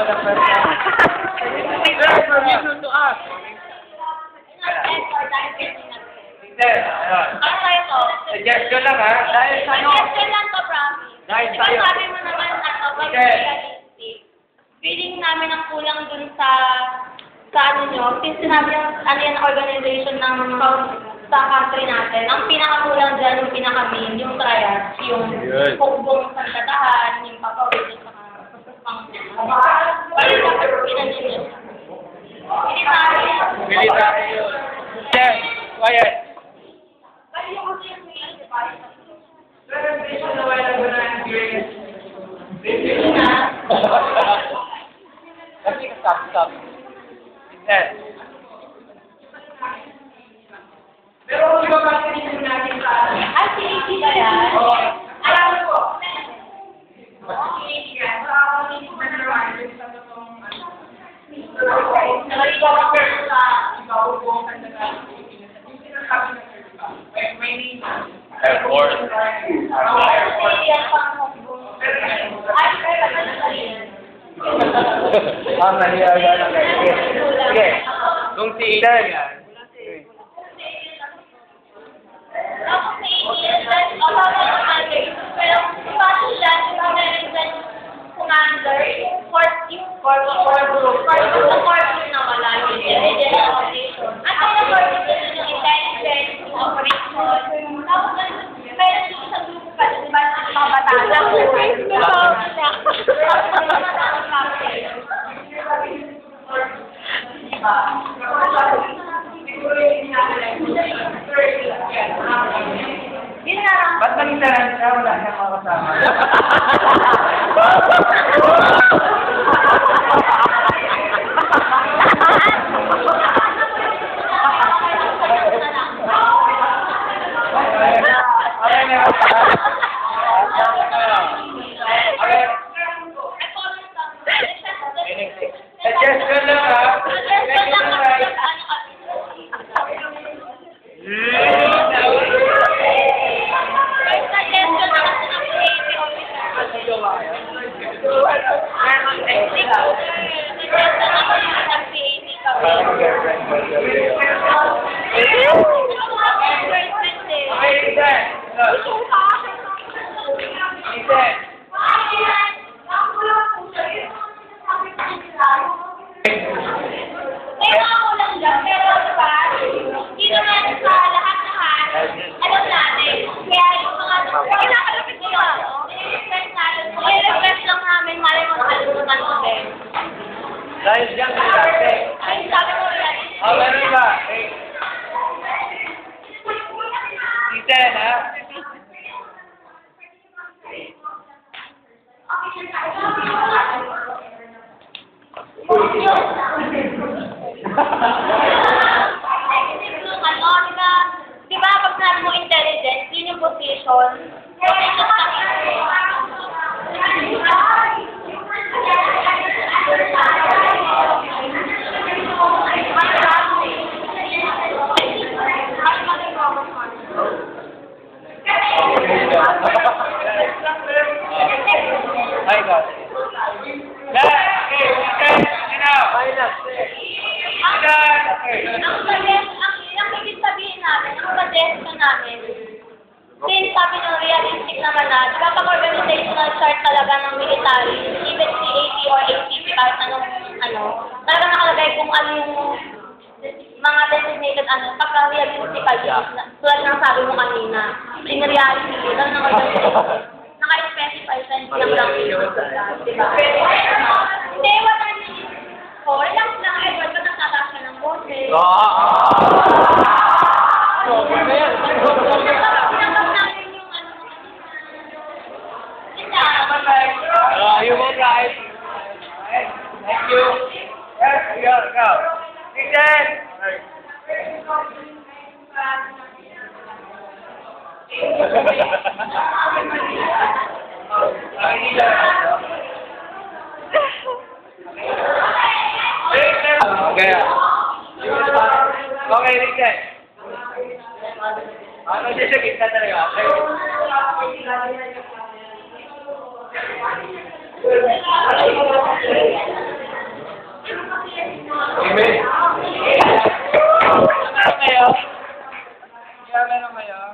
the person. Sir, permission to ask. Ano kayo to? Suggestion lang ha. Dahil sa'yo. Suggestion lang to, promise. Dahil Diba sa'yo. sabi mo naman, pag realistic, feeling namin ang kulang dun sa ano nyo, since sinabi yung yan organization ng sa country natin, ang pinakakulang dyan, yung pinaka-main, yung triads, yung hukbong sandatahan, yung papawid, yung pang pero dapat pinansin nyo. Military yun. Sir, quiet. Kasi stop. Sir. Pero kung bakit natin sa Si AP ba yan? Oo. Alam mo po. Si AP yan. Hindi ko na sa totoong nag-i-cover sa ikaw kung saan yung sinasabi na may name. Airport. Yan pang hukbong. Ay, pero ano sa rin? Nahiya lang kayo. Sige. Kung si Ilan yan. Ako sa APS, pero paano siya, meron dyan commander, core group na wala yun, organization. At kaya core group yun yung intelligence, yung operation, tapos meron yung isang grupo pa, di ba, mga bataan. Ba't nag-isaran siya? Wala siyang makasama. Suggestion lang ha. Dahil dyan ka dati. Ay, sabi ko yan. Meron ba? Titen, ha? Di ba, pag sinabi mo intelligence, yun yung position. Hi, God. Ang ibig sabihin namin, ang suggestion namin, since sabi ng realistic naman na, di ba pag organizational chart talaga ng military, even si AP or ACP, kahit anong, talaga nakalagay kung ano yung mga designated pagka-realistically, tulad ng sabi mo kanina, in reality, talaga ng organization, naka-specify sa hindi lang yung di ba? Hindi, what I mean is, relax lang, Edward, ba't nagtataas ka ng boses? You will guys. Thank you. Yes, go. Titen! Okay, Titen. Ano siya sa gitna talaga? Amen. Meron kayo? Kaya meron kayo?